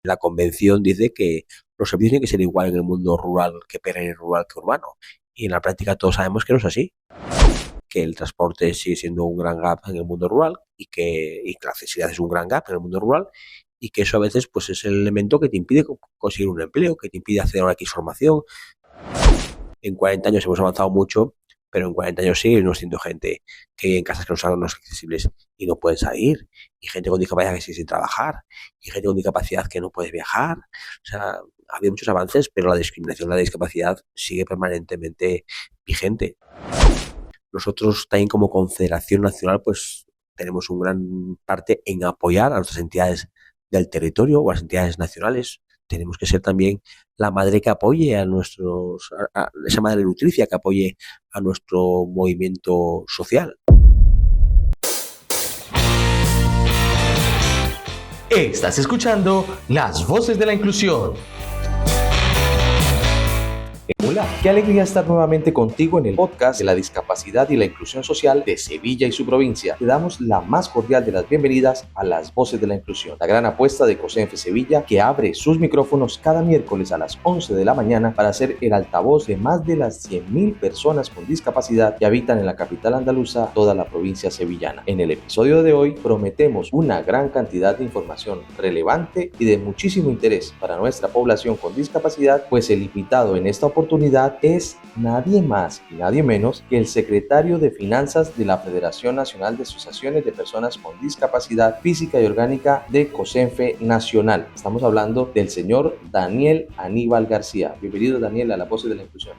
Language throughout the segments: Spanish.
La convención dice que los servicios tienen que ser igual en el mundo rural que perirural que urbano. Y en la práctica todos sabemos que no es así, que el transporte sigue siendo un gran gap en el mundo rural y que la accesibilidad es un gran gap en el mundo rural y que eso a veces pues es el elemento que te impide conseguir un empleo, que te impide acceder a una X formación. En 40 años hemos avanzado mucho, pero en 40 años sigue siendo gente que vive en casas que no son accesibles y no pueden salir, y gente con discapacidad que sigue sin trabajar, y gente con discapacidad que no puede viajar. O sea, ha habido muchos avances, pero la discriminación de la discapacidad sigue permanentemente vigente. Nosotros también como Confederación Nacional pues tenemos un gran parte en apoyar a nuestras entidades del territorio o a las entidades nacionales. Tenemos que ser también la madre que apoye esa madre nutricia que apoye a nuestro movimiento social. Estás escuchando Las Voces de la Inclusión. Hola, qué alegría estar nuevamente contigo en el podcast de la discapacidad y la inclusión social de Sevilla y su provincia. Te damos la más cordial de las bienvenidas a Las Voces de la Inclusión, la gran apuesta de COSENFE Sevilla, que abre sus micrófonos cada miércoles a las 11 de la mañana para ser el altavoz de más de las 100.000 personas con discapacidad que habitan en la capital andaluza, toda la provincia sevillana. En el episodio de hoy prometemos una gran cantidad de información relevante y de muchísimo interés para nuestra población con discapacidad, pues el invitado en esta oportunidad es nadie más y nadie menos que el secretario de Finanzas de la Federación Nacional de Asociaciones de Personas con Discapacidad Física y Orgánica de COSENFE Nacional. Estamos hablando del señor Daniel Aníbal García. Bienvenido, Daniel, a La Voz de la Inclusión.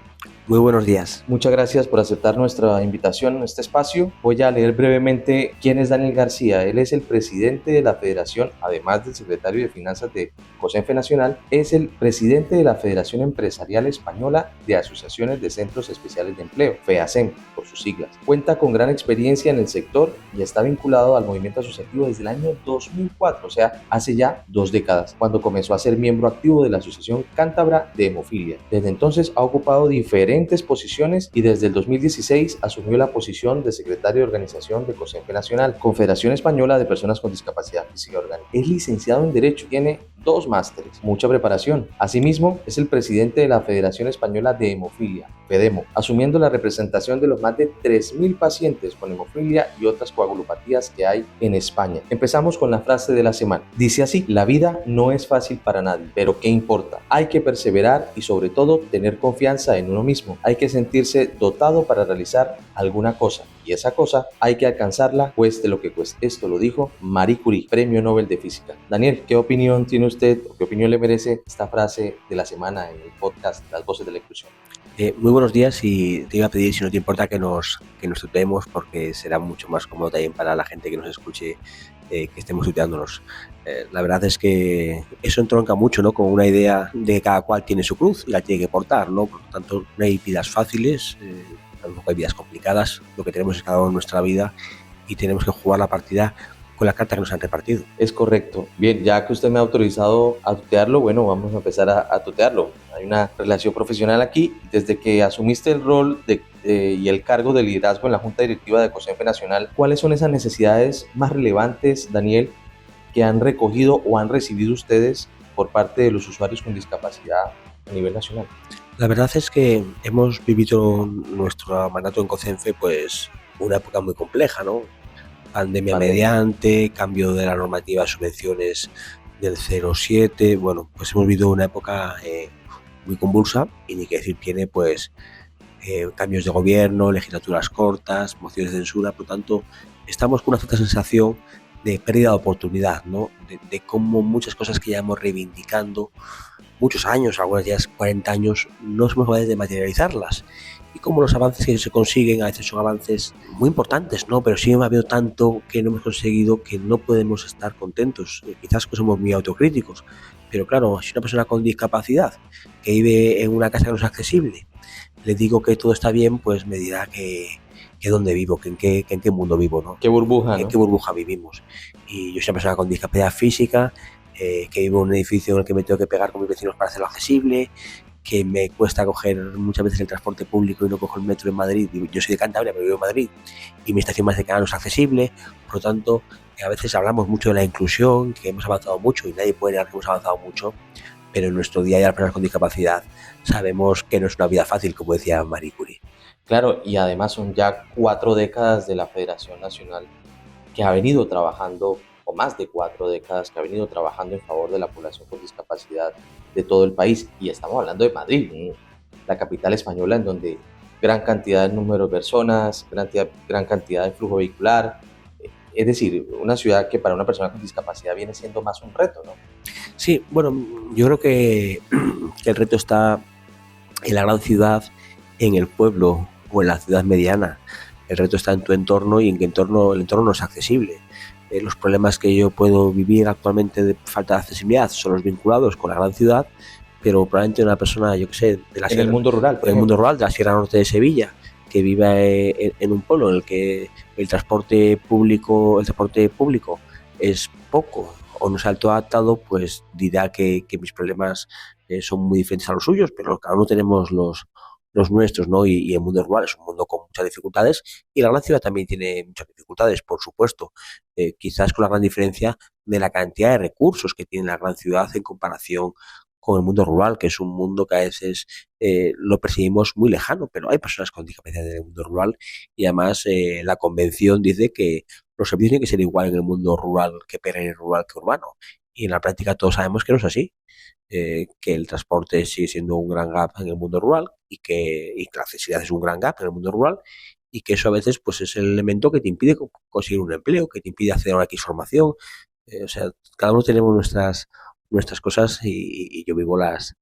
Muy buenos días. Muchas gracias por aceptar nuestra invitación en este espacio. Voy a leer brevemente quién es Daniel García. Él es el presidente de la Federación, además del secretario de Finanzas de COSENFE Nacional, es el presidente de la Federación Empresarial Española de Asociaciones de Centros Especiales de Empleo, FEACEM, por sus siglas. Cuenta con gran experiencia en el sector y está vinculado al movimiento asociativo desde el año 2004, o sea, hace ya 2 décadas, cuando comenzó a ser miembro activo de la Asociación Cántabra de Hemofilia. Desde entonces ha ocupado diferentes posiciones y desde el 2016 asumió la posición de secretario de organización de COSENFE Nacional, Confederación Española de Personas con Discapacidad Física y Orgánica. Es licenciado en Derecho, tiene 2 másteres, mucha preparación. Asimismo, es el presidente de la Federación Española de Hemofilia, FEDEMO, asumiendo la representación de los más de 3.000 pacientes con hemofilia y otras coagulopatías que hay en España. Empezamos con la frase de la semana. Dice así: la vida no es fácil para nadie, pero ¿qué importa? Hay que perseverar y sobre todo tener confianza en uno mismo. Hay que sentirse dotado para realizar alguna cosa y esa cosa hay que alcanzarla cueste lo que cueste. Esto lo dijo Marie Curie, Premio Nobel de Física. Daniel, ¿qué opinión tiene usted o qué opinión le merece esta frase de la semana en el podcast Las Voces de la Inclusión? Muy buenos días, y te iba a pedir si no te importa que nos tuteemos, porque será mucho más cómodo también para la gente que nos escuche que estemos tuteándonos. La verdad es que eso entronca mucho, ¿no?, con una idea de que cada cual tiene su cruz y la tiene que portar, ¿no? Por lo tanto, no hay vidas fáciles, tampoco hay vidas complicadas. Lo que tenemos es cada uno en nuestra vida y tenemos que jugar la partida con la carta que nos han repartido. Es correcto. Bien, ya que usted me ha autorizado a tutearlo, bueno, vamos a empezar a tutearlo. Hay una relación profesional aquí. Desde que asumiste el rol y el cargo de liderazgo en la Junta Directiva de COSENFE Nacional, ¿cuáles son esas necesidades más relevantes, Daniel, que han recogido o han recibido ustedes por parte de los usuarios con discapacidad a nivel nacional? La verdad es que hemos vivido nuestro mandato en COSENFE pues una época muy compleja, ¿no? Pandemia mediante, cambio de la normativa de subvenciones del 0,7, bueno, pues hemos vivido una época muy convulsa, y ni que decir tiene pues cambios de gobierno, legislaturas cortas, mociones de censura. Por lo tanto, estamos con una cierta sensación de pérdida de oportunidad, ¿no? De cómo muchas cosas que llevamos reivindicando muchos años, algunas ya 40 años, no somos capaces de materializarlas. Y como los avances que se consiguen a veces son avances muy importantes, ¿no? Pero sí ha habido tanto que no hemos conseguido que no podemos estar contentos. Quizás pues somos muy autocríticos, pero claro, si una persona con discapacidad que vive en una casa que no es accesible, le digo que todo está bien, pues me dirá que dónde vivo, que en qué mundo vivo, ¿no? ¿Qué burbuja, ¿En no? qué burbuja vivimos? Y yo soy una persona con discapacidad física, que vivo en un edificio en el que me tengo que pegar con mis vecinos para hacerlo accesible, que me cuesta coger muchas veces el transporte público y no cojo el metro en Madrid. Yo soy de Cantabria, pero vivo en Madrid y mi estación más cercana no es accesible. Por lo tanto, a veces hablamos mucho de la inclusión, que hemos avanzado mucho y nadie puede negar que hemos avanzado mucho, pero en nuestro día a día las personas con discapacidad sabemos que no es una vida fácil, como decía Marie Curie. Claro, y además son ya 4 décadas de la Federación Nacional que ha venido trabajando, o más de 4 décadas, que ha venido trabajando en favor de la población con discapacidad de todo el país. Y estamos hablando de Madrid, ¿no? La capital española, en donde gran cantidad de número de personas, gran cantidad de flujo vehicular. Es decir, una ciudad que para una persona con discapacidad viene siendo más un reto, ¿no? Sí, bueno, yo creo que el reto está en la gran ciudad, en el pueblo o en la ciudad mediana. El reto está en tu entorno y en qué entorno el entorno no es accesible. Los problemas que yo puedo vivir actualmente de falta de accesibilidad son los vinculados con la gran ciudad, pero probablemente una persona, yo que sé, de la En el mundo rural, en el mundo rural, de la Sierra Norte de Sevilla, que vive en un pueblo en el que el transporte público es poco o no se ha adaptado, pues dirá que mis problemas son muy diferentes a los suyos, pero cada uno tenemos los nuestros, ¿no? Y el mundo rural es un mundo con muchas dificultades y la gran ciudad también tiene muchas dificultades, por supuesto, quizás con la gran diferencia de la cantidad de recursos que tiene la gran ciudad en comparación con el mundo rural, que es un mundo que a veces lo percibimos muy lejano, pero hay personas con discapacidad en el mundo rural y además la convención dice que los servicios tienen que ser igual en el mundo rural que perirural que urbano, y en la práctica todos sabemos que no es así. Que el transporte sigue siendo un gran gap en el mundo rural y que la accesibilidad es un gran gap en el mundo rural y que eso a veces pues es el elemento que te impide conseguir un empleo, que te impide acceder a una X formación. O sea, cada uno tenemos nuestras cosas y yo vivo las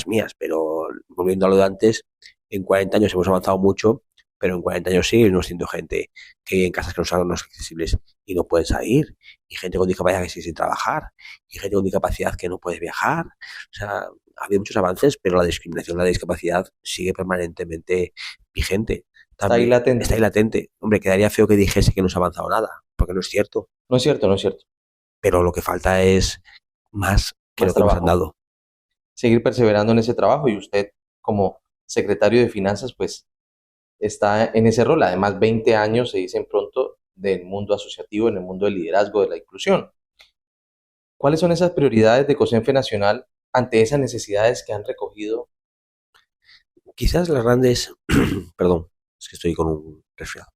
mías, pero volviendo a lo de antes, en 40 años hemos avanzado mucho, pero en 40 años seguimos siendo gente que vive en casas que no son accesibles y no pueden salir, y gente con discapacidad que sigue sin trabajar, y gente con discapacidad que no puede viajar. O sea, ha habido muchos avances, pero la discriminación de la discapacidad sigue permanentemente vigente. Está ahí latente. Está ahí latente. Hombre, quedaría feo que dijese que no se ha avanzado nada, porque no es cierto. No es cierto, no es cierto. Pero lo que falta es más que lo que nos han dado. Seguir perseverando en ese trabajo, y usted como secretario de Finanzas pues está en ese rol. Además, 20 años se dicen pronto del mundo asociativo, en el mundo del liderazgo, de la inclusión. ¿Cuáles son esas prioridades de COSENFE Nacional ante esas necesidades que han recogido? Quizás las grandes, perdón, es que estoy con un resfriado.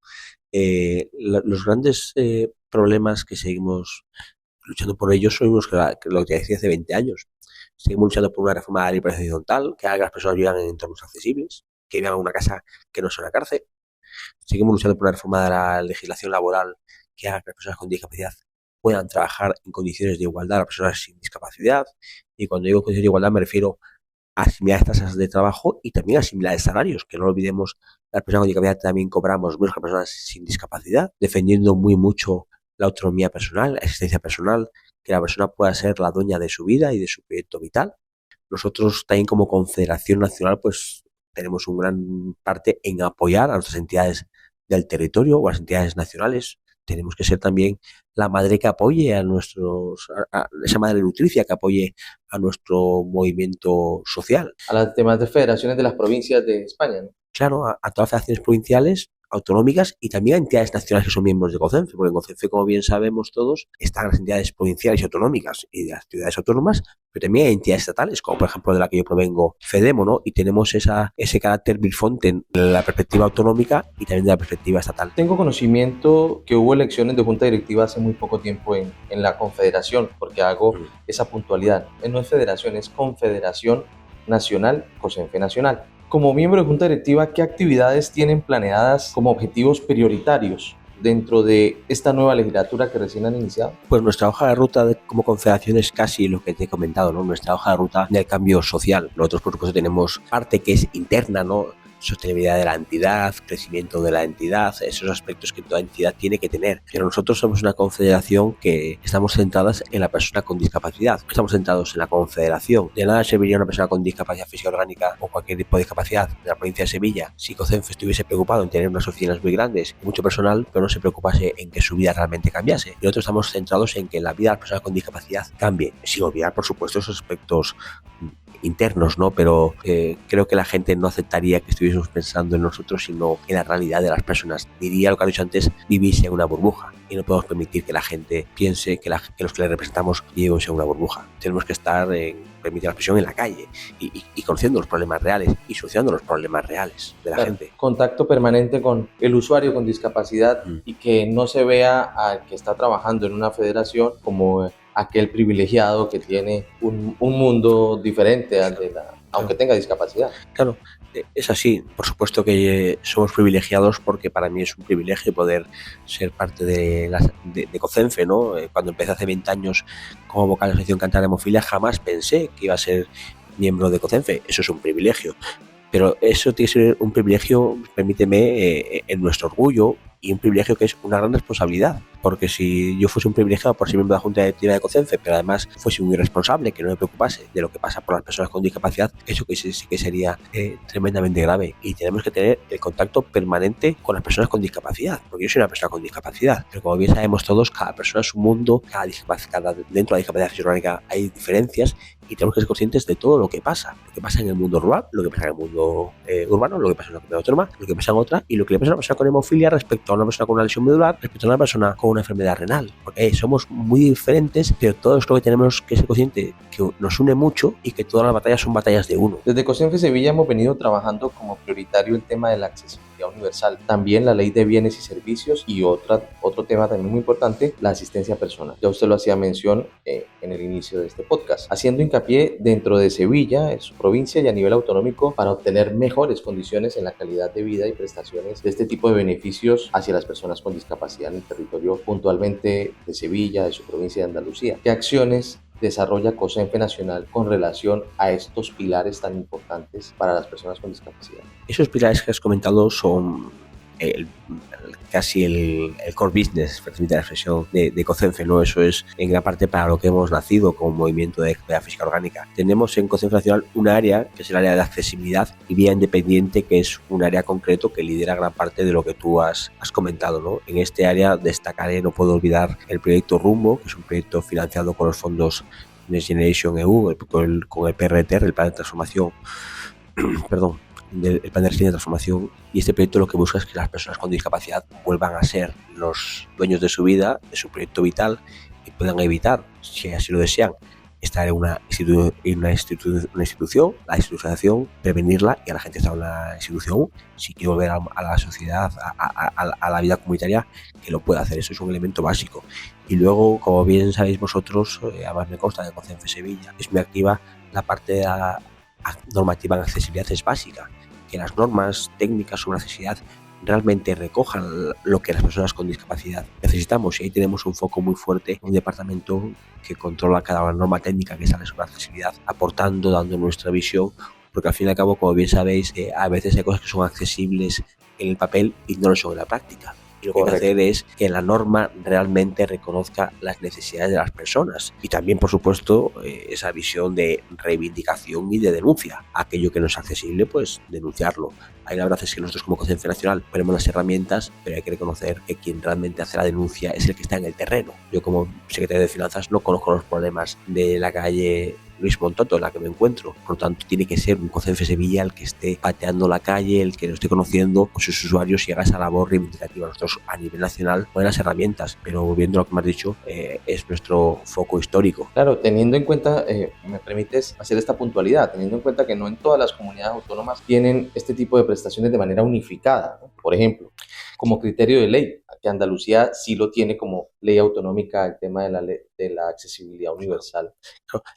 Los grandes problemas que seguimos luchando por ellos son los que lo que decía hace 20 años. Seguimos luchando por una reforma de la libertad horizontal, que haga que las personas vivan en entornos accesibles, que vivan en una casa que no sea una cárcel. Seguimos luchando por una reforma de la legislación laboral, que haga que las personas con discapacidad puedan trabajar en condiciones de igualdad a las personas sin discapacidad. Y cuando digo condiciones de igualdad me refiero a similares tasas de trabajo y también a similares salarios, que no lo olvidemos, las personas con discapacidad también cobramos menos que las personas sin discapacidad, defendiendo muy mucho la autonomía personal, la existencia personal, que la persona pueda ser la dueña de su vida y de su proyecto vital. Nosotros también como Confederación Nacional pues tenemos un gran parte en apoyar a nuestras entidades del territorio o a las entidades nacionales. Tenemos que ser también la madre que apoye a esa madre nutricia que apoye a nuestro movimiento social. A las demás federaciones de las provincias de España, ¿no? Claro, a todas las federaciones provinciales, autonómicas y también a entidades nacionales que son miembros de COCENFE, porque en COCENFE, como bien sabemos todos, están las entidades provinciales y autonómicas y las ciudades autónomas, pero también hay entidades estatales, como por ejemplo de la que yo provengo, FEDEMO, ¿no? Y tenemos ese carácter bifonte de la perspectiva autonómica y también de la perspectiva estatal. Tengo conocimiento que hubo elecciones de junta directiva hace muy poco tiempo en la Confederación, porque hago esa puntualidad. No es federación, es Confederación Nacional, COSENFE Nacional. Como miembro de junta directiva, ¿qué actividades tienen planeadas como objetivos prioritarios dentro de esta nueva legislatura que recién han iniciado? Pues nuestra hoja de ruta como confederación es casi lo que te he comentado, ¿no? Nuestra hoja de ruta del cambio social. Nosotros, por supuesto, tenemos parte que es interna, ¿no? Sostenibilidad de la entidad, crecimiento de la entidad, esos aspectos que toda entidad tiene que tener. Pero nosotros somos una confederación que estamos centradas en la persona con discapacidad. Estamos centrados en la confederación. De nada serviría una persona con discapacidad física orgánica o cualquier tipo de discapacidad de la provincia de Sevilla si COCENFE estuviese preocupado en tener unas oficinas muy grandes y mucho personal, pero no se preocupase en que su vida realmente cambiase. Y nosotros estamos centrados en que la vida de las personas con discapacidad cambie, sin olvidar, por supuesto, esos aspectos internos, ¿no? Pero creo que la gente no aceptaría que estuviésemos pensando en nosotros, sino en la realidad de las personas. Diría lo que has dicho antes, vivís en una burbuja y no podemos permitir que la gente piense que los que le representamos vivimos en una burbuja. Tenemos que estar permitir la expresión en la calle y conociendo los problemas reales y solucionando los problemas reales de la gente. Contacto permanente con el usuario con discapacidad y que no se vea al que está trabajando en una federación como aquel privilegiado que tiene un mundo diferente al de aunque tenga discapacidad. Claro, es así. Por supuesto que somos privilegiados, porque para mí es un privilegio poder ser parte de COCENFE, ¿no? Cuando empecé hace 20 años como vocal de la Asociación Canaria de Hemofilia, jamás pensé que iba a ser miembro de COCENFE. Eso es un privilegio. Pero eso tiene que ser un privilegio, permíteme, en nuestro orgullo, y un privilegio que es una gran responsabilidad. Porque si yo fuese un privilegiado por ser miembro de la Junta Directiva de COCENFE, pero además fuese un irresponsable que no me preocupase de lo que pasa por las personas con discapacidad, eso que sí que sería tremendamente grave. Y tenemos que tener el contacto permanente con las personas con discapacidad, porque yo soy una persona con discapacidad, pero como bien sabemos todos, cada persona es un mundo, dentro de la discapacidad fisiológica hay diferencias, y tenemos que ser conscientes de todo lo que pasa en el mundo rural, lo que pasa en el mundo urbano, lo que pasa en la comunidad autónoma, lo que pasa en otra, y lo que le pasa a una persona con hemofilia respecto a una persona con una lesión medular, respecto a una persona con una enfermedad renal, porque somos muy diferentes, pero todos creo que tenemos que ser conscientes que nos une mucho y que todas las batallas son batallas de uno. Desde COCENFE Sevilla hemos venido trabajando como prioritario el tema de la accesibilidad universal, también la ley de bienes y servicios y otro tema también muy importante, la asistencia personal. Ya usted lo hacía mención en el inicio de este podcast, haciendo hincapié dentro de Sevilla, en su provincia y a nivel autonómico, para obtener mejores condiciones en la calidad de vida y prestaciones de este tipo de beneficios hacia las personas con discapacidad en el territorio, puntualmente de Sevilla, de su provincia de Andalucía. ¿Qué acciones desarrolla COCENFE Nacional con relación a estos pilares tan importantes para las personas con discapacidad? Esos pilares que has comentado son casi el core business, permite la expresión, de COCENFE, ¿no? Eso es en gran parte para lo que hemos nacido como movimiento de actividad física orgánica. Tenemos en COCENFE Nacional un área que es el área de accesibilidad y vía independiente, que es un área concreto que lidera gran parte de lo que tú has comentado, ¿no? En este área destacaré, no puedo olvidar, el proyecto Rumbo, que es un proyecto financiado con los fondos Next Generation EU, con el PRTR, el Plan de Transformación, perdón, del plan de resiliencia y transformación, y este proyecto lo que busca es que las personas con discapacidad vuelvan a ser los dueños de su vida, de su proyecto vital, y puedan evitar, si así lo desean, estar en una institución, la institucionalización, prevenirla, y a la gente está en una institución, si quiere volver a la sociedad, a la vida comunitaria, que lo pueda hacer. Eso es un elemento básico. Y luego, como bien sabéis vosotros, además me consta de COCENFE Sevilla, es muy activa la parte de la normativa en accesibilidad. Es básica, que las normas técnicas sobre accesibilidad realmente recojan lo que las personas con discapacidad necesitamos, y ahí tenemos un foco muy fuerte, un departamento que controla cada norma técnica que sale sobre accesibilidad, aportando, dando nuestra visión, porque al fin y al cabo, como bien sabéis, a veces hay cosas que son accesibles en el papel y no lo son en la práctica. Y lo que hay que hacer es que la norma realmente reconozca las necesidades de las personas. Y también, por supuesto, esa visión de reivindicación y de denuncia. Aquello que no es accesible, pues denunciarlo. Ahí la verdad es que nosotros como COCENFE Nacional ponemos las herramientas, pero hay que reconocer que quien realmente hace la denuncia es el que está en el terreno. Yo, como secretario de Finanzas, no conozco los problemas de la calle Luis Montoto, en la que me encuentro. Por lo tanto, tiene que ser un COCENFE Sevilla el que esté pateando la calle, el que lo esté conociendo con sus usuarios y haga esa labor reivindicativa. Nosotros a nivel nacional buenas herramientas, pero volviendo a lo que me has dicho, es nuestro foco histórico. Claro, teniendo en cuenta, me permites hacer esta puntualidad, teniendo en cuenta que no en todas las comunidades autónomas tienen este tipo de prestaciones de manera unificada, ¿no? Por ejemplo, como criterio de ley, que Andalucía sí lo tiene como ley autonómica, el tema de la accesibilidad universal.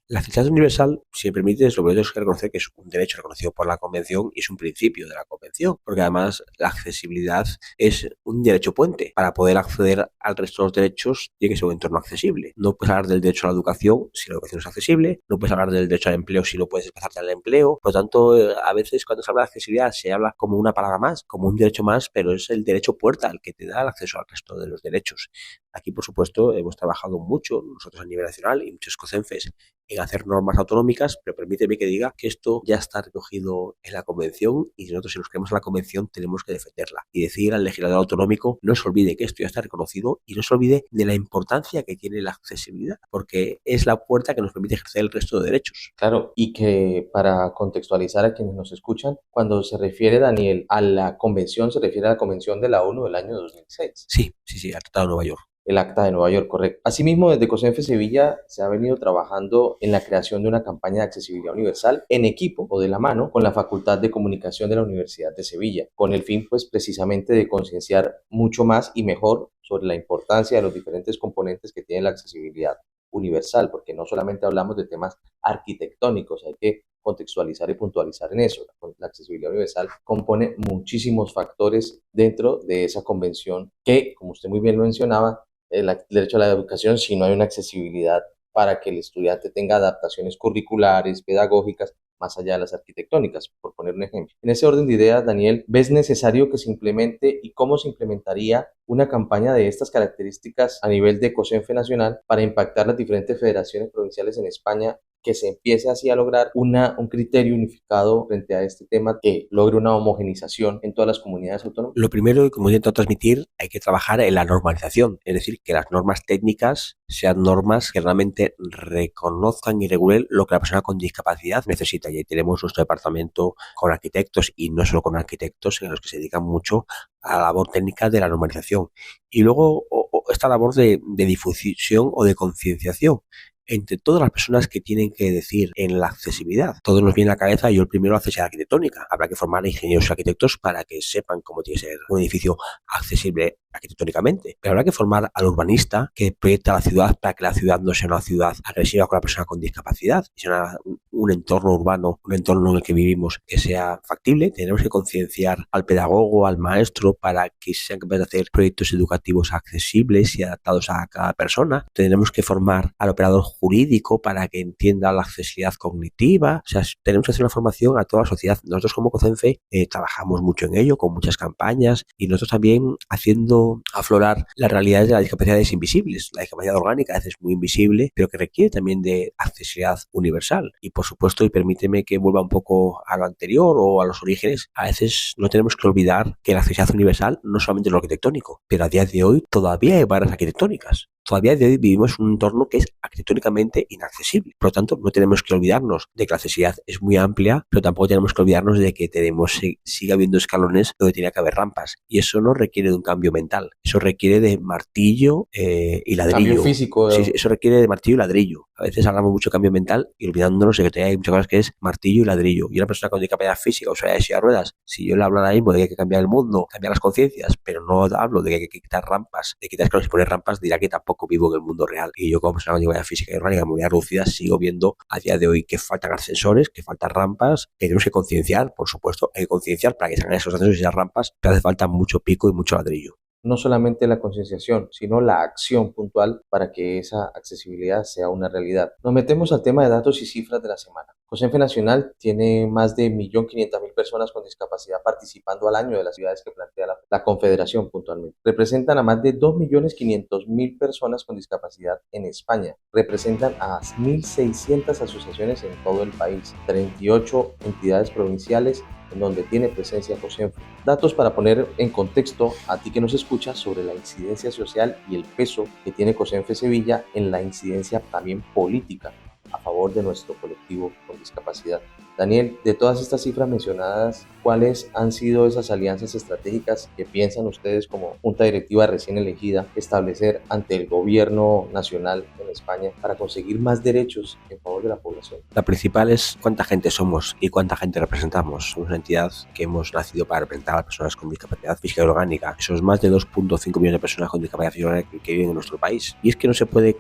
La accesibilidad universal, si me permites, lo primero es que reconocer que es un derecho reconocido por la Convención y es un principio de la Convención, porque además la accesibilidad es un derecho puente. Para poder acceder al resto de los derechos tiene que ser un entorno accesible. No puedes hablar del derecho a la educación si la educación es accesible, no puedes hablar del derecho al empleo si no puedes desplazarte al empleo. Por lo tanto, a veces cuando se habla de accesibilidad se habla como una palabra más, como un derecho más, pero es el derecho puerta el que te da el acceso al resto de los derechos. Aquí y por supuesto hemos trabajado mucho nosotros a nivel nacional y muchos COCENFES en hacer normas autonómicas, pero permíteme que diga que esto ya está recogido en la Convención y nosotros si nos creemos en la Convención tenemos que defenderla y decir al legislador autonómico no se olvide que esto ya está reconocido y no se olvide de la importancia que tiene la accesibilidad, porque es la puerta que nos permite ejercer el resto de derechos. Claro, y que para contextualizar a quienes nos escuchan, cuando se refiere, Daniel, a la convención, se refiere a la Convención de la ONU del año 2006. Sí, al Tratado de Nueva York. El Acta de Nueva York, correcto. Asimismo, desde COSENFE Sevilla se ha venido trabajando en la creación de una campaña de accesibilidad universal en equipo o de la mano con la Facultad de Comunicación de la Universidad de Sevilla, con el fin, pues, precisamente de concienciar mucho más y mejor sobre la importancia de los diferentes componentes que tiene la accesibilidad universal, porque no solamente hablamos de temas arquitectónicos, hay que contextualizar y puntualizar en eso. La accesibilidad universal compone muchísimos factores dentro de esa convención que, como usted muy bien lo mencionaba, el derecho a la educación, si no hay una accesibilidad para que el estudiante tenga adaptaciones curriculares, pedagógicas, más allá de las arquitectónicas, por poner un ejemplo. En ese orden de ideas, Daniel, ¿ves necesario que se implemente y cómo se implementaría una campaña de estas características a nivel de COSENFE nacional para impactar las diferentes federaciones provinciales en España, que se empiece así a lograr un criterio unificado frente a este tema que logre una homogenización en todas las comunidades autónomas? Lo primero, como intento transmitir, hay que trabajar en la normalización, es decir, que las normas técnicas sean normas que realmente reconozcan y regulen lo que la persona con discapacidad necesita. Y ahí tenemos nuestro departamento con arquitectos y no solo con arquitectos, en los que se dedican mucho a la labor técnica de la normalización. Y luego esta labor de difusión o de concienciación entre todas las personas que tienen que decir en la accesibilidad. Todos nos viene a la cabeza, yo el primero, la accesibilidad arquitectónica. Habrá que formar a ingenieros y arquitectos para que sepan cómo tiene que ser un edificio accesible arquitectónicamente. Pero habrá que formar al urbanista que proyecta la ciudad para que la ciudad no sea una ciudad agresiva con la persona con discapacidad, sea un entorno urbano, un entorno en el que vivimos que sea factible. Tenemos que concienciar al pedagogo, al maestro, para que sean capaces de hacer proyectos educativos accesibles y adaptados a cada persona. Tenemos que formar al operador jurídico para que entienda la accesibilidad cognitiva. O sea, tenemos que hacer una formación a toda la sociedad. Nosotros como COCENFE trabajamos mucho en ello, con muchas campañas, y nosotros también haciendo aflorar las realidades de las discapacidades invisibles. La discapacidad orgánica a veces es muy invisible, pero que requiere también de accesibilidad universal. Y por supuesto, y permíteme que vuelva un poco a lo anterior o a los orígenes, a veces no tenemos que olvidar que la accesibilidad universal no solamente es lo arquitectónico, pero a día de hoy todavía hay barreras arquitectónicas. Todavía de hoy vivimos en un entorno que es arquitectónicamente inaccesible. Por lo tanto, no tenemos que olvidarnos de que la accesibilidad es muy amplia, pero tampoco tenemos que olvidarnos de que sigue habiendo escalones donde tiene que haber rampas. Y eso no requiere de un cambio mental. Eso requiere de martillo y ladrillo. Cambio físico. Sí, eso requiere de martillo y ladrillo. A veces hablamos mucho de cambio mental y olvidándonos de que todavía hay muchas cosas que es martillo y ladrillo. Y una persona con discapacidad física o sea de silla de ruedas, si yo le hablo ahora mismo de que hay que cambiar el mundo, cambiar las conciencias, pero no hablo de que hay que quitar rampas, de quitar escalones y poner rampas, dirá que tampoco vivo en el mundo real. Y yo como persona con discapacidad física y orgánica, movilidad reducida, sigo viendo a día de hoy que faltan ascensores, que faltan rampas, que tenemos que concienciar, por supuesto, hay que concienciar para que se hagan esos ascensores y esas rampas, pero hace falta mucho pico y mucho ladrillo. No solamente la concienciación, sino la acción puntual para que esa accesibilidad sea una realidad. Nos metemos al tema de datos y cifras de la semana. COSENFE Nacional tiene más de 1.500.000 personas con discapacidad participando al año de las ciudades que plantea la Confederación puntualmente. Representan a más de 2.500.000 personas con discapacidad en España. Representan a 1.600 asociaciones en todo el país, 38 entidades provinciales en donde tiene presencia COSENFE. Datos para poner en contexto a ti que nos escuchas sobre la incidencia social y el peso que tiene COSENFE Sevilla en la incidencia también política a favor de nuestro colectivo con discapacidad. Daniel, de todas estas cifras mencionadas, ¿cuáles han sido esas alianzas estratégicas que piensan ustedes como junta directiva recién elegida establecer ante el gobierno nacional en España para conseguir más derechos en favor de la población? La principal es cuánta gente somos y cuánta gente representamos. Somos una entidad que hemos nacido para representar a las personas con discapacidad física y orgánica. Esos más de 2.5 millones de personas con discapacidad física y orgánica que viven en nuestro país. Y es que no puede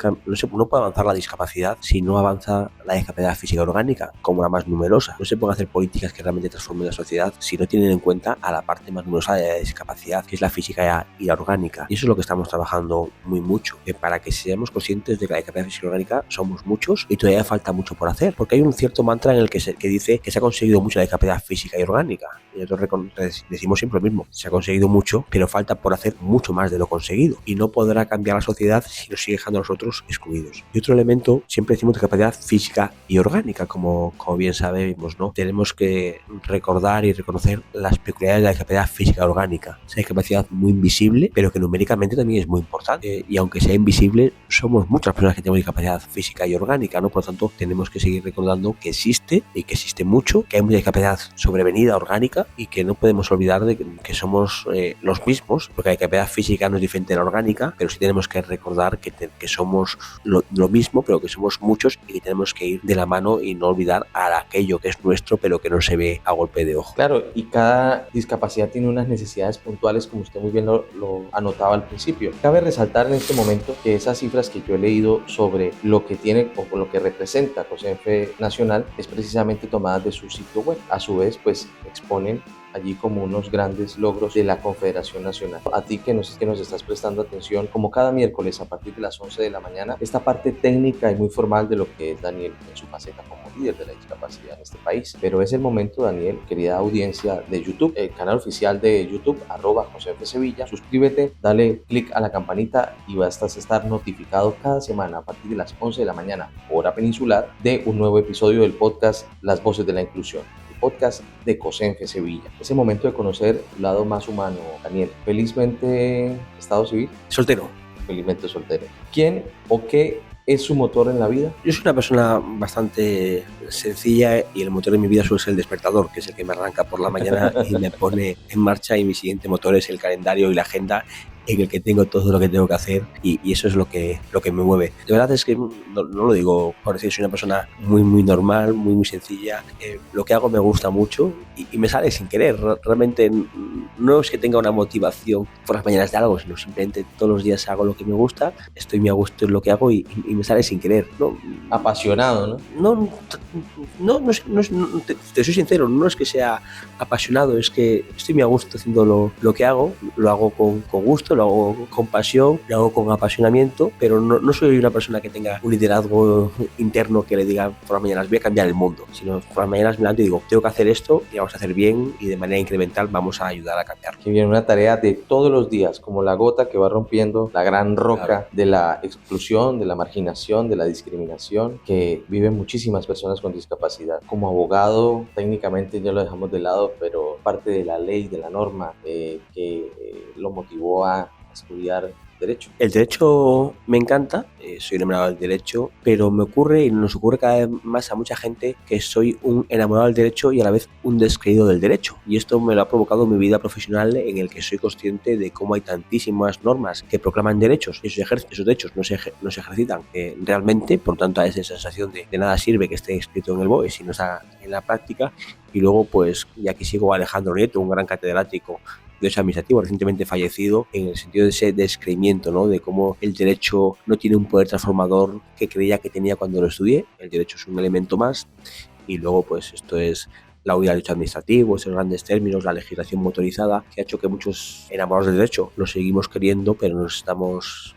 avanzar la discapacidad si no avanza la discapacidad física y orgánica como la más numerosa. No se pueden hacer políticas que realmente transformen la sociedad si no tienen en cuenta a la parte más numerosa de la discapacidad, que es la física y la orgánica. Y eso es lo que estamos trabajando muy mucho, para que seamos conscientes de que la discapacidad física y orgánica somos muchos y todavía falta mucho por hacer, porque hay un cierto mantra en el que dice que se ha conseguido mucho la discapacidad física y orgánica. Y nosotros decimos siempre lo mismo, se ha conseguido mucho, pero falta por hacer mucho más de lo conseguido, y no podrá cambiar la sociedad si nos sigue dejando a nosotros excluidos. Y otro elemento, siempre decimos de capacidad física y orgánica, como bien sabemos, ¿no? Tenemos que recordar y reconocer las peculiaridades de la capacidad física y orgánica. Es una capacidad muy invisible, pero que numéricamente también es muy importante. Y aunque sea invisible, somos muchas personas que tenemos discapacidad física y orgánica, ¿no? Por lo tanto, tenemos que seguir recordando que existe, y que existe mucho, que hay mucha discapacidad sobrevenida orgánica, y que no podemos olvidar de que somos los mismos, porque la capacidad física no es diferente de la orgánica, pero sí tenemos que recordar que somos lo mismo, pero que somos muchos, y que tenemos que ir de la mano y no olvidar a aquello que es nuestro, pero que no se ve a golpe de ojo. Claro, y cada discapacidad tiene unas necesidades puntuales, como usted muy bien lo anotaba al principio. Cabe resaltar en este momento que esas cifras que yo he leído sobre lo que tiene o lo que representa COSENFE Nacional es precisamente tomadas de su sitio web. A su vez, pues exponen allí como unos grandes logros de la Confederación Nacional. A ti que nos estás prestando atención, como cada miércoles a partir de las 11 de la mañana, esta parte técnica y muy formal de lo que es Daniel en su faceta como líder de la discapacidad en este país. Pero es el momento, Daniel, querida audiencia de YouTube, el canal oficial de YouTube, @COSENFE-Sevilla. Suscríbete, dale click a la campanita y vas a estar notificado cada semana a partir de las 11 de la mañana, hora peninsular, de un nuevo episodio del podcast Las Voces de la Inclusión, podcast de COSENFE Sevilla. Es el momento de conocer el lado más humano, Daniel. Felizmente estado civil. Soltero. Felizmente soltero. ¿Quién o qué es su motor en la vida? Yo soy una persona bastante sencilla, y el motor de mi vida suele ser el despertador, que es el que me arranca por la mañana y me pone en marcha, y mi siguiente motor es el calendario y la agenda, en el que tengo todo lo que tengo que hacer, y eso es lo que me mueve. De verdad es que no lo digo por decir, soy una persona muy normal, muy sencilla. Lo que hago me gusta mucho y me sale sin querer. Realmente no es que tenga una motivación por las mañanas de algo, sino simplemente todos los días hago lo que me gusta, estoy muy a gusto en lo que hago y me sale sin querer. No, apasionado, ¿no? Te soy sincero, no es que sea apasionado, es que estoy muy a gusto haciendo lo que hago, lo hago con gusto, lo hago con pasión, lo hago con apasionamiento, pero no soy una persona que tenga un liderazgo interno que le diga por las mañanas voy a cambiar el mundo, sino por las mañanas me levanto y digo tengo que hacer esto y vamos a hacer bien, y de manera incremental vamos a ayudar a cambiarlo. Que viene una tarea de todos los días, como la gota que va rompiendo la gran roca, claro, de la exclusión, de la marginación, de la discriminación que viven muchísimas personas con discapacidad. Como abogado, técnicamente ya lo dejamos de lado, pero parte de la ley, de la norma que lo motivó a estudiar derecho. El derecho me encanta, soy enamorado del derecho, pero me ocurre, y nos ocurre cada vez más a mucha gente, que soy un enamorado del derecho y a la vez un descreído del derecho. Y esto me lo ha provocado mi vida profesional, en el que soy consciente de cómo hay tantísimas normas que proclaman derechos, y esos derechos no se ejercitan realmente. Por tanto, hay esa sensación de nada sirve que esté escrito en el BOE si no está en la práctica. Y luego, pues, y aquí sigo a Alejandro Nieto, un gran catedrático de derecho administrativo recientemente fallecido, en el sentido de ese descreimiento, ¿no? De cómo el derecho no tiene un poder transformador que creía que tenía cuando lo estudié. El derecho es un elemento más, y luego pues esto es la unidad de derecho administrativo, esos grandes términos, la legislación motorizada, que ha hecho que muchos enamorados del derecho lo seguimos queriendo, pero nos estamos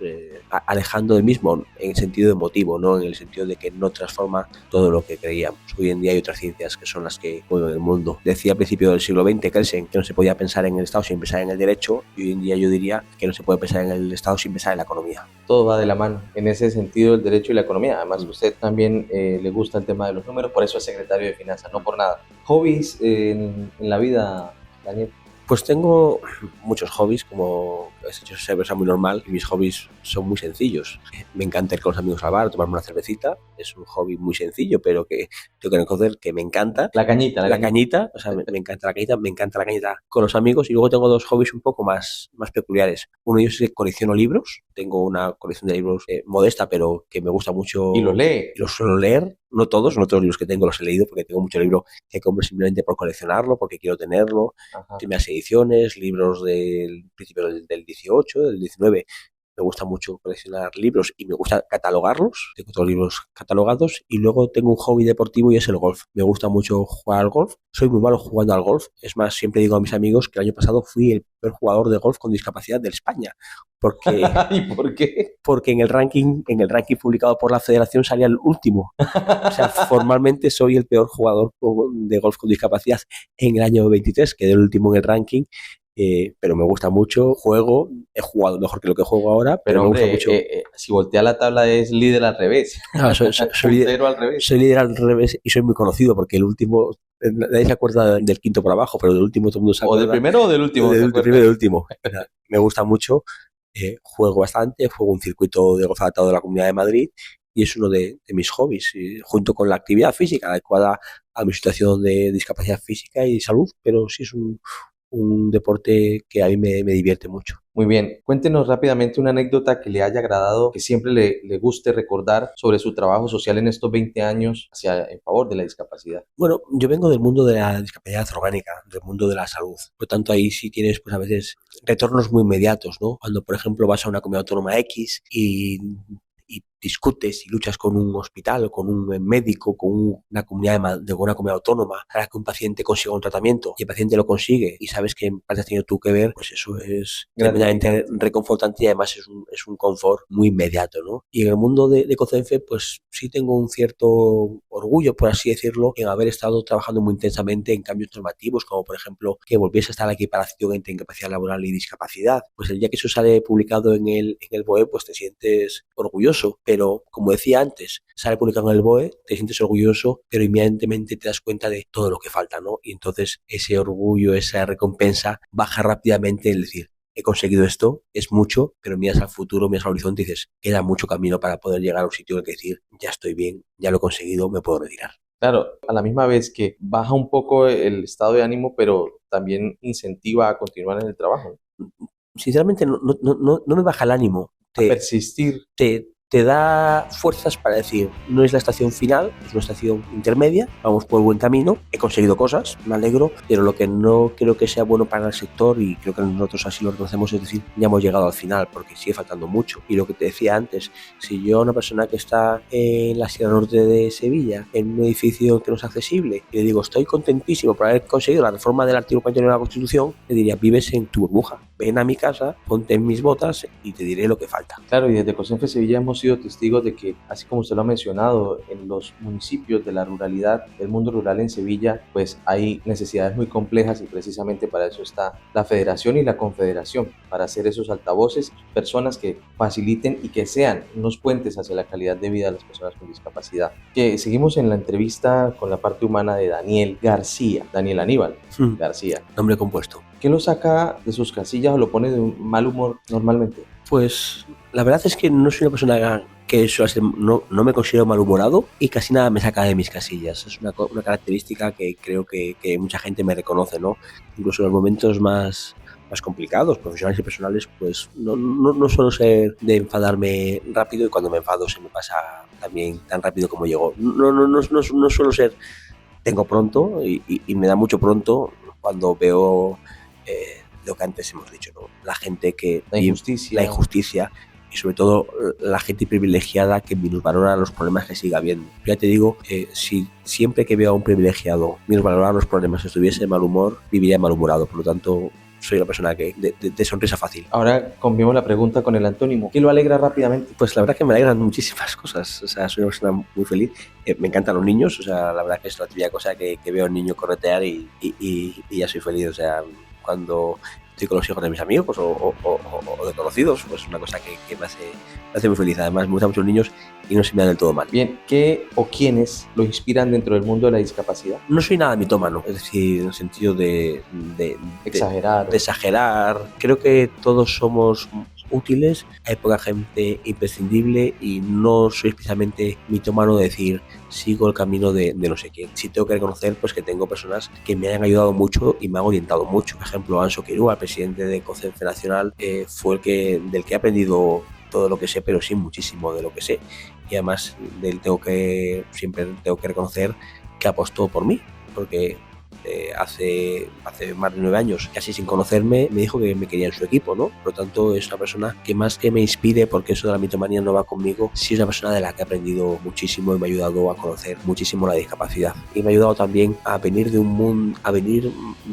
alejando del mismo en el sentido emotivo, no en el sentido de que no transforma todo lo que creíamos. Hoy en día hay otras ciencias que son las que mueven el mundo. Decía a principios del siglo XX Kelsen que no se podía pensar en el Estado sin pensar en el derecho, y hoy en día yo diría que no se puede pensar en el Estado sin pensar en la economía. Todo va de la mano, en ese sentido, el derecho y la economía. Además, usted también le gusta el tema de los números, por eso es secretario de Finanzas, no por nada. ¿Hobbies en la vida, Daniel? Pues tengo muchos hobbies, como has hecho, ser persona muy normal, y mis hobbies son muy sencillos. Me encanta ir con los amigos al bar, tomarme una cervecita. Es un hobby muy sencillo, pero que tengo que reconocer que me encanta. La cañita. O sea, me encanta la cañita, me encanta la cañita con los amigos. Y luego tengo dos hobbies un poco más peculiares. Uno de ellos es que colecciono libros. Tengo una colección de libros modesta, pero que me gusta mucho. ¿Y los lee? Los suelo leer. No todos los libros que tengo los he leído, porque tengo mucho libro que compro simplemente por coleccionarlo, porque quiero tenerlo. Primeras ediciones, libros del principio del 18, del 19, me gusta mucho coleccionar libros y me gusta catalogarlos. Tengo todos los libros catalogados y luego tengo un hobby deportivo y es el golf. Me gusta mucho jugar al golf. Soy muy malo jugando al golf. Es más, siempre digo a mis amigos que el año pasado fui el peor jugador de golf con discapacidad de España. Porque, ¿Y por qué? porque en el ranking publicado por la federación salía el último. O sea, formalmente soy el peor jugador de golf con discapacidad en el año 23, quedé el último en el ranking. Pero me gusta mucho, he jugado mejor que lo que juego ahora, pero me hombre, gusta mucho. si voltea la tabla es líder al revés. No, Puntero al revés. soy líder al revés y soy muy conocido porque el último, nadie se acuerda del quinto por abajo, pero del último todo el mundo se acuerda. ¿O del primero o del último? Del primero y del último. Me gusta mucho, juego bastante, juego un circuito de golf adaptado de la Comunidad de Madrid y es uno de mis hobbies, junto con la actividad física adecuada a mi situación de discapacidad física y salud, pero sí es un deporte que a mí me divierte mucho. Muy bien, cuéntenos rápidamente una anécdota que le haya agradado, que siempre le guste recordar sobre su trabajo social en estos 20 años en favor de la discapacidad. Bueno, yo vengo del mundo de la discapacidad orgánica, del mundo de la salud. Por lo tanto, ahí sí tienes, pues a veces, retornos muy inmediatos, ¿no? Cuando, por ejemplo, vas a una comunidad autónoma X y discutes y luchas con un hospital, con un médico, con una comunidad autónoma para que un paciente consiga un tratamiento y el paciente lo consigue y sabes que en parte has tenido tú que ver, pues eso es tremendamente reconfortante y además es un confort muy inmediato, ¿no? Y en el mundo de COCENFE, pues sí tengo un cierto orgullo, por así decirlo, en haber estado trabajando muy intensamente en cambios normativos, como por ejemplo que volviese a estar la equiparación entre incapacidad laboral y discapacidad. Pues el día que eso sale publicado en el BOE, pues te sientes orgulloso. Pero, como decía antes, sale publicado en el BOE, te sientes orgulloso, pero inmediatamente te das cuenta de todo lo que falta, ¿no? Y entonces ese orgullo, esa recompensa, baja rápidamente en decir, he conseguido esto, es mucho, pero miras al futuro, miras al horizonte y dices, queda mucho camino para poder llegar a un sitio en el que decir, ya estoy bien, ya lo he conseguido, me puedo retirar. Claro, a la misma vez que baja un poco el estado de ánimo, pero también incentiva a continuar en el trabajo. Sinceramente, no me baja el ánimo. A persistir. Te da fuerzas para decir, no es la estación final, es una estación intermedia, vamos por el buen camino, he conseguido cosas, me alegro, pero lo que no creo que sea bueno para el sector, y creo que nosotros así lo reconocemos, es decir, ya hemos llegado al final, porque sigue faltando mucho. Y lo que te decía antes, si yo a una persona que está en la Sierra Norte de Sevilla, en un edificio que no es accesible, y le digo, estoy contentísimo por haber conseguido la reforma del artículo 49 de la Constitución, le diría, vives en tu burbuja, ven a mi casa, ponte en mis botas y te diré lo que falta. Claro, y desde COSENFE Sevilla hemos sido testigos de que, así como usted lo ha mencionado, en los municipios de la ruralidad, del mundo rural en Sevilla, pues hay necesidades muy complejas y precisamente para eso está la Federación y la Confederación, para hacer esos altavoces, personas que faciliten y que sean unos puentes hacia la calidad de vida de las personas con discapacidad. Que seguimos en la entrevista con la parte humana de Daniel García, Daniel Aníbal García. Nombre compuesto. ¿Qué lo saca de sus casillas o lo pone de un mal humor normalmente? Pues la verdad es que no soy una persona que no me considero malhumorado y casi nada me saca de mis casillas. Es una característica que creo que mucha gente me reconoce, ¿no? Incluso en los momentos más complicados, profesionales y personales, pues no suelo ser de enfadarme rápido y cuando me enfado se me pasa también tan rápido como llegó. No suelo ser, tengo pronto y me da mucho pronto cuando veo lo que antes hemos dicho, ¿no? La gente que... La injusticia y sobre todo la gente privilegiada que minusvalora los problemas que sigue habiendo. Ya te digo, si siempre que veo a un privilegiado minusvalorar los problemas, estuviese de mal humor, viviría malhumorado. Por lo tanto, soy una persona que de sonrisa fácil. Ahora cambiamos la pregunta con el antónimo. ¿Qué lo alegra rápidamente? Pues la verdad que me alegran muchísimas cosas. O sea, soy una persona muy feliz. Me encantan los niños. O sea, la verdad que es la típica cosa que veo a un niño corretear y ya soy feliz. O sea, cuando estoy con los hijos de mis amigos o de conocidos, pues es una cosa que me hace muy feliz. Además, me gustan mucho los niños y no se me dan del todo mal. Bien, ¿qué o quiénes lo inspiran dentro del mundo de la discapacidad? No soy nada mitómano, es decir, en el sentido de exagerar. Creo que todos somos útiles, hay poca gente imprescindible y no soy especialmente mitómano de decir sigo el camino de no sé quién. Sí tengo que reconocer pues que tengo personas que me han ayudado mucho y me han orientado mucho. Por ejemplo, Anso Quirúa, el presidente de COCENFE Nacional, fue del que he aprendido todo lo que sé, pero sí muchísimo de lo que sé. Y además de él siempre tengo que reconocer que apostó por mí, porque hace más de 9 años, casi sin conocerme, me dijo que me quería en su equipo, ¿no? Por lo tanto, es una persona que más que me inspire, porque eso de la mitomanía no va conmigo, sí es una persona de la que he aprendido muchísimo y me ha ayudado a conocer muchísimo la discapacidad. Y me ha ayudado también a venir de un mundo, a venir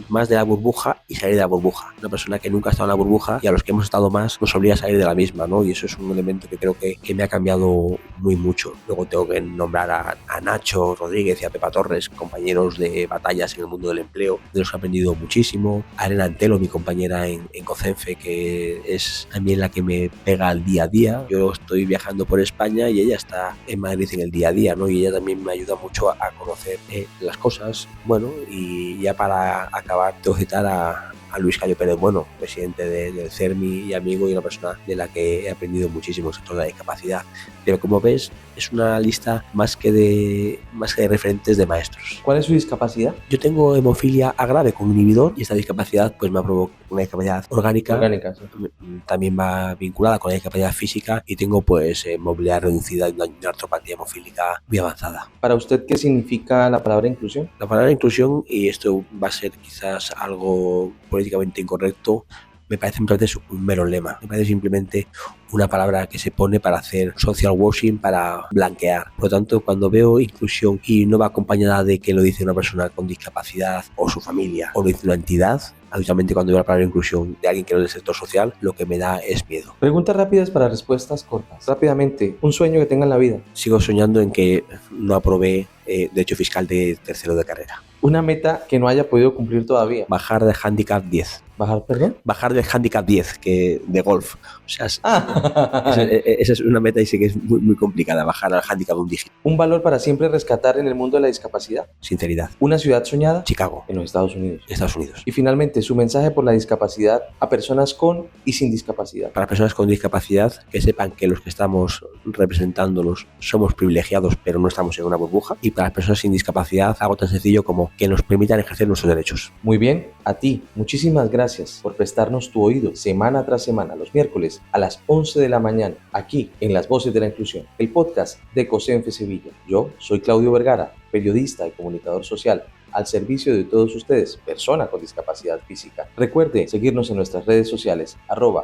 más de la burbuja y salir de la burbuja. Una persona que nunca ha estado en la burbuja y a los que hemos estado más nos obliga a salir de la misma, ¿no? Y eso es un elemento que creo que me ha cambiado muy mucho. Luego tengo que nombrar a Nacho Rodríguez y a Pepa Torres, compañeros de batallas en el mundo del empleo, de los que he aprendido muchísimo. A Elena Antelo, mi compañera en Cocenfe, que es también la que me pega al día a día. Yo estoy viajando por España y ella está en Madrid en el día a día, ¿no? Y ella también me ayuda mucho a conocer las cosas. Bueno, y ya para acabar, tengo que citar a Luis Cayo Pérez Bueno, presidente del CERMI y amigo, y una persona de la que he aprendido muchísimo en el sector de la discapacidad. Pero como ves, es una lista más que de referentes de maestros. ¿Cuál es su discapacidad? Yo tengo hemofilia A grave con inhibidor, y esta discapacidad pues me ha provocado una discapacidad orgánica sí. También va vinculada con la discapacidad física, y tengo pues movilidad reducida y una artropatía hemofílica muy avanzada. ¿Para usted qué significa la palabra inclusión? La palabra inclusión, y esto va a ser quizás algo políticamente incorrecto, me parece un mero lema. Me parece simplemente una palabra que se pone para hacer social washing, para blanquear. Por lo tanto, cuando veo inclusión y no va acompañada de que lo dice una persona con discapacidad o su familia, o lo dice una entidad, habitualmente cuando veo la palabra inclusión de alguien que no es del sector social, lo que me da es miedo. Preguntas rápidas para respuestas cortas. Rápidamente, un sueño que tenga en la vida. Sigo soñando en que no aprobé derecho fiscal de tercero de carrera. Una meta que no haya podido cumplir todavía. Bajar del handicap 10. ¿Bajar, perdón? Bajar del handicap 10 de golf. O sea, esa es una meta y sí que es muy, muy complicada, bajar al handicap de un dígito. Un valor para siempre rescatar en el mundo de la discapacidad. Sinceridad. Una ciudad soñada. Chicago. En los Estados Unidos. Estados Unidos. Y finalmente, su mensaje por la discapacidad a personas con y sin discapacidad. Para personas con discapacidad, que sepan que los que estamos representándolos somos privilegiados, pero no estamos en una burbuja. Y para las personas sin discapacidad, algo tan sencillo como que nos permitan ejercer nuestros derechos. Muy bien, a ti, muchísimas gracias por prestarnos tu oído semana tras semana, los miércoles a las 11 de la mañana, aquí en Las Voces de la Inclusión, el podcast de Cocenfe Sevilla. Yo soy Claudio Vergara, periodista y comunicador social, al servicio de todos ustedes, persona con discapacidad física. Recuerde seguirnos en nuestras redes sociales,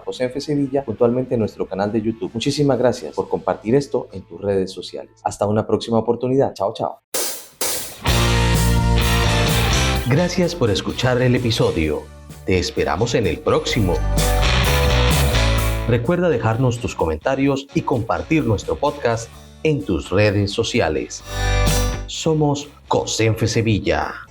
@Cocenfe Sevilla, puntualmente en nuestro canal de YouTube. Muchísimas gracias por compartir esto en tus redes sociales. Hasta una próxima oportunidad. Chao, chao. Gracias por escuchar el episodio. Te esperamos en el próximo. Recuerda dejarnos tus comentarios y compartir nuestro podcast en tus redes sociales. Somos Cocenfe Sevilla.